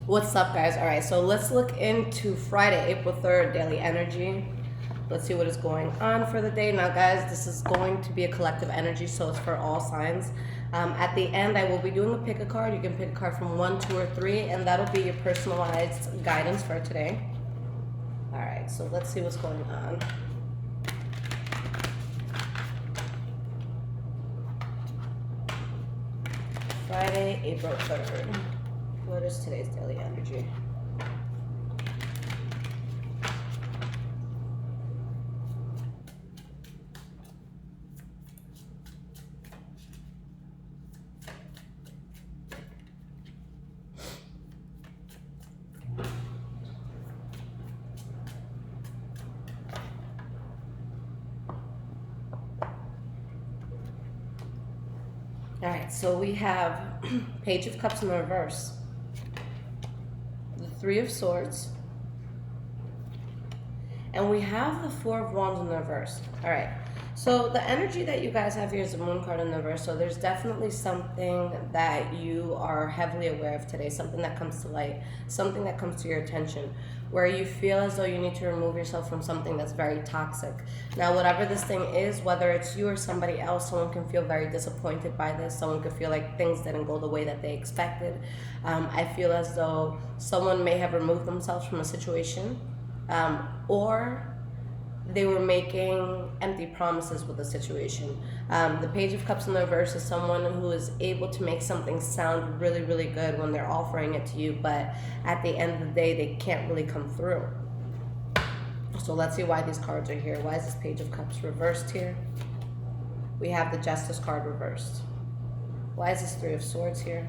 What's up, guys? All right, so let's look into Friday, April 3rd, daily energy. Let's see what is going on for the day. Now, guys, this is going to be a collective energy, so it's for all signs. At the end, I will be doing a pick a card. You can pick a card from 1, 2, or 3, and that'll be your personalized guidance for today. All right, so let's see what's going on. Friday, April 3rd. What is today's daily energy? All right, so we have Page of Cups in the reverse, the Three of Swords, and we have the Four of Wands in the reverse. All right, so the energy that you guys have here is the Moon card in the reverse, so there's definitely something that you are heavily aware of today, something that comes to light, something that comes to your attention, where you feel as though you need to remove yourself from something that's very toxic. Now, whatever this thing is, whether it's you or somebody else, someone can feel very disappointed by this. Someone could feel like things didn't go the way that they expected. I feel as though someone may have removed themselves from a situation, or they were making empty promises with the situation. The Page of Cups in the reverse is someone who is able to make something sound really, really good when they're offering it to you, but at the end of the day, they can't really come through. So let's see why these cards are here. Why is this Page of Cups reversed here? We have the Justice card reversed. Why is this Three of Swords here?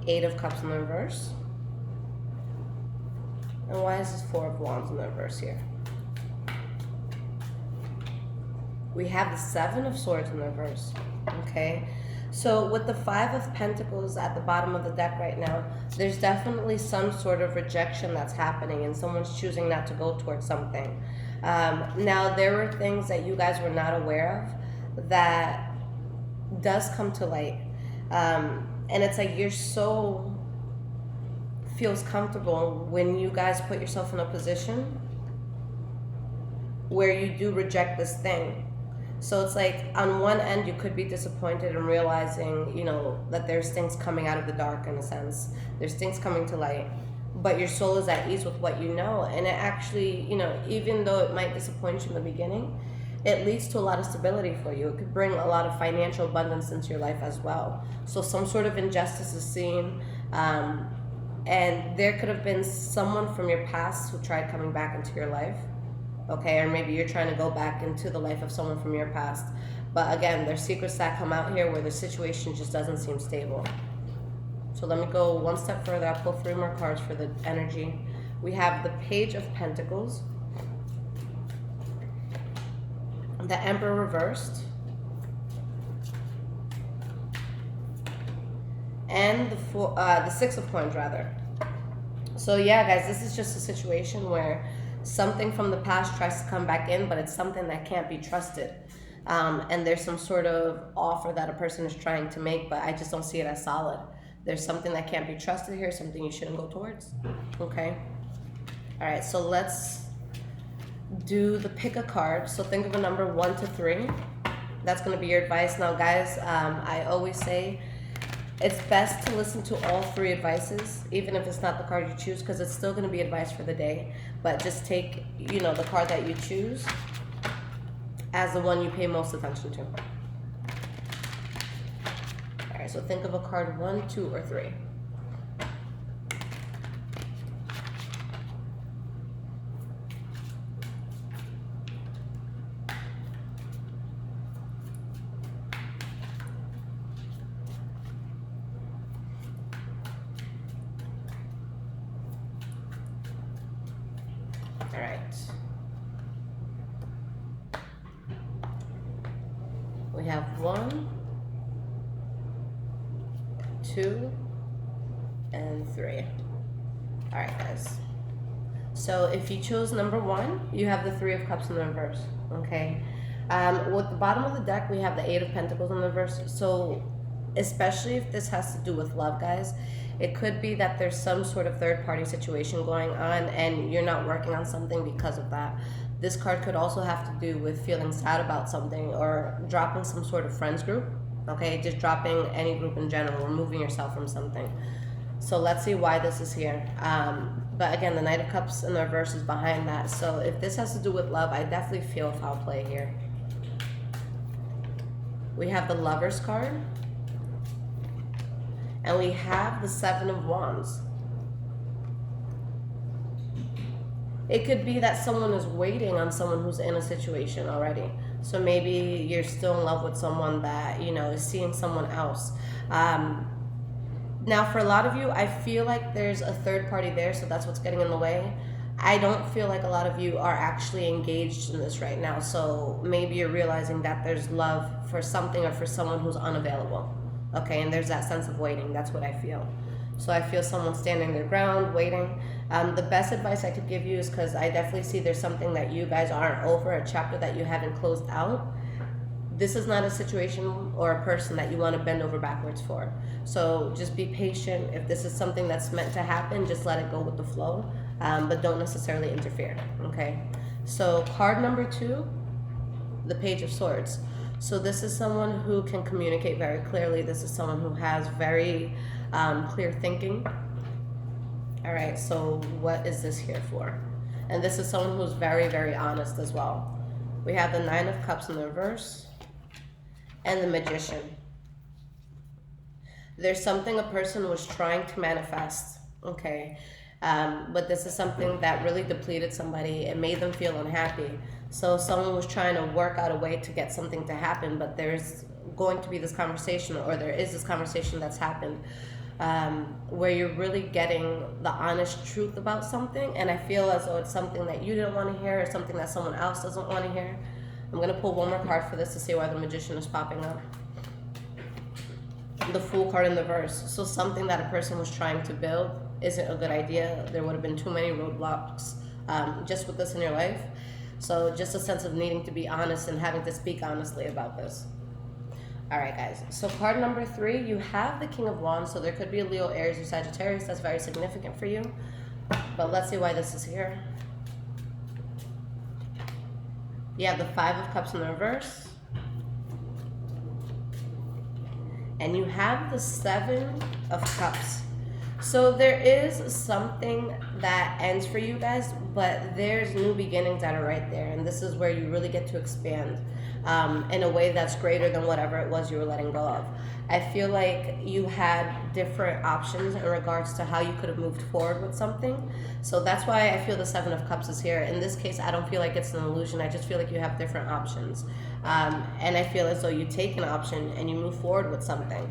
Eight of Cups in the reverse. And why is this Four of Wands in the reverse here? We have the Seven of Swords in the reverse, okay? So with the Five of Pentacles at the bottom of the deck right now, there's definitely some sort of rejection that's happening and someone's choosing not to go towards something. Now, there were things that you guys were not aware of that does come to light. And it's like you're so feels comfortable when you guys put yourself in a position where you do reject this thing. So it's like on one end you could be disappointed and realizing, you know, that there's things coming out of the dark in a sense. There's things coming to light, but your soul is at ease with what you know. And it actually, you know, even though it might disappoint you in the beginning, it leads to a lot of stability for you. It could bring a lot of financial abundance into your life as well. So some sort of injustice is seen. And there could have been someone from your past who tried coming back into your life, okay? Or maybe you're trying to go back into the life of someone from your past. But again, there's secrets that come out here where the situation just doesn't seem stable. So let me go one step further. I'll pull 3 more cards for the energy. We have the Page of Pentacles, the Emperor reversed, and the Six of Coins, rather. So yeah, guys, this is just a situation where something from the past tries to come back in, but it's something that can't be trusted. And there's some sort of offer that a person is trying to make, but I just don't see it as solid. There's something that can't be trusted here, something you shouldn't go towards, okay? All right, so let's do the pick a card. So think of a number 1 to 3. That's gonna be your advice. Now, guys, I always say, it's best to listen to all 3 advices, even if it's not the card you choose, because it's still going to be advice for the day. But just take, you know, the card that you choose as the one you pay most attention to. All right, so think of a card 1, 2, or 3. All right. We have 1, 2, and 3. All right, guys. So if you chose number 1, you have the Three of Cups in the reverse, okay? With the bottom of the deck, we have the Eight of Pentacles in the reverse. So especially if this has to do with love, guys, It could be that there's some sort of third party situation going on and you're not working on something because of that. This card could also have to do with feeling sad about something or dropping some sort of friends group. Okay, just dropping any group in general, removing yourself from something. So let's see why this is here. But again, the Knight of Cups in the reverse is behind that. So if this has to do with love, I definitely feel foul play here. We have the Lovers card. And we have the Seven of Wands. It could be that someone is waiting on someone who's in a situation already. So maybe you're still in love with someone that, you know, is seeing someone else. Now, for a lot of you, I feel like there's a third party there, so that's what's getting in the way. I don't feel like a lot of you are actually engaged in this right now. So maybe you're realizing that there's love for something or for someone who's unavailable. Okay, and there's that sense of waiting. That's what I feel. So I feel someone standing their ground, waiting. The best advice I could give you is, because I definitely see there's something that you guys aren't over, a chapter that you haven't closed out. This is not a situation or a person that you want to bend over backwards for. So just be patient. If this is something that's meant to happen, just let it go with the flow, but don't necessarily interfere, okay? So card number 2, the Page of Swords. So this is someone who can communicate very clearly. This is someone who has very clear thinking. All right, so what is this here for? And this is someone who's very, very honest as well. We have the Nine of Cups in the reverse and the Magician. There's something a person was trying to manifest, okay? But this is something that really depleted somebody. It made them feel unhappy. So someone was trying to work out a way to get something to happen, but there's going to be this conversation, or there is this conversation that's happened, where you're really getting the honest truth about something. And I feel as though it's something that you didn't want to hear, or something that someone else doesn't want to hear. I'm going to pull one more card for this to see why the Magician is popping up. The Fool card in the verse. So something that a person was trying to build isn't a good idea. There would have been too many roadblocks just with this in your life. So just a sense of needing to be honest and having to speak honestly about this. All right, guys. So card number 3, you have the King of Wands. So there could be a Leo, Aries, or Sagittarius. That's very significant for you. But let's see why this is here. You have the Five of Cups in the reverse. And you have the Seven of Cups. So there is something that ends for you guys, but there's new beginnings that are right there. And this is where you really get to expand in a way that's greater than whatever it was you were letting go of. I feel like you had different options in regards to how you could have moved forward with something. So that's why I feel the Seven of Cups is here. In this case, I don't feel like it's an illusion. I just feel like you have different options. And I feel as though you take an option and you move forward with something.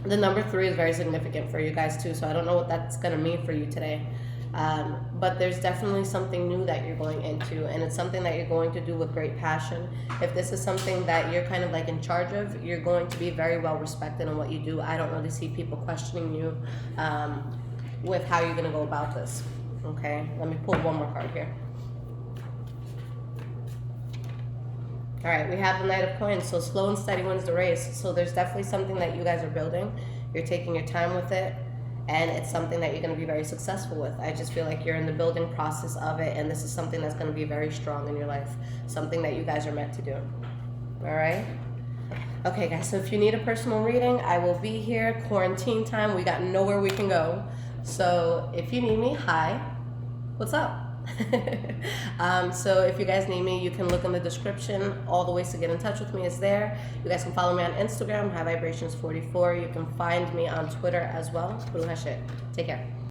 The number 3 is very significant for you guys too, so I don't know what that's going to mean for you today. But there's definitely something new that you're going into, and it's something that you're going to do with great passion. If this is something that you're kind of like in charge of, you're going to be very well respected in what you do. I don't really see people questioning you with how you're going to go about this. Okay, let me pull one more card here. All right, we have the Knight of Coins. So slow and steady wins the race. So there's definitely something that you guys are building. You're taking your time with it, and it's something that you're going to be very successful with. I just feel like you're in the building process of it, and this is something that's going to be very strong in your life, something that you guys are meant to do. All right? Okay, guys, so if you need a personal reading, I will be here. Quarantine time, we got nowhere we can go. So if you need me, hi, what's up? So if you guys need me, you can look in the description. All the ways to get in touch with me is there. You guys can follow me on Instagram, High Vibrations 44. You can find me on Twitter as well. Take care.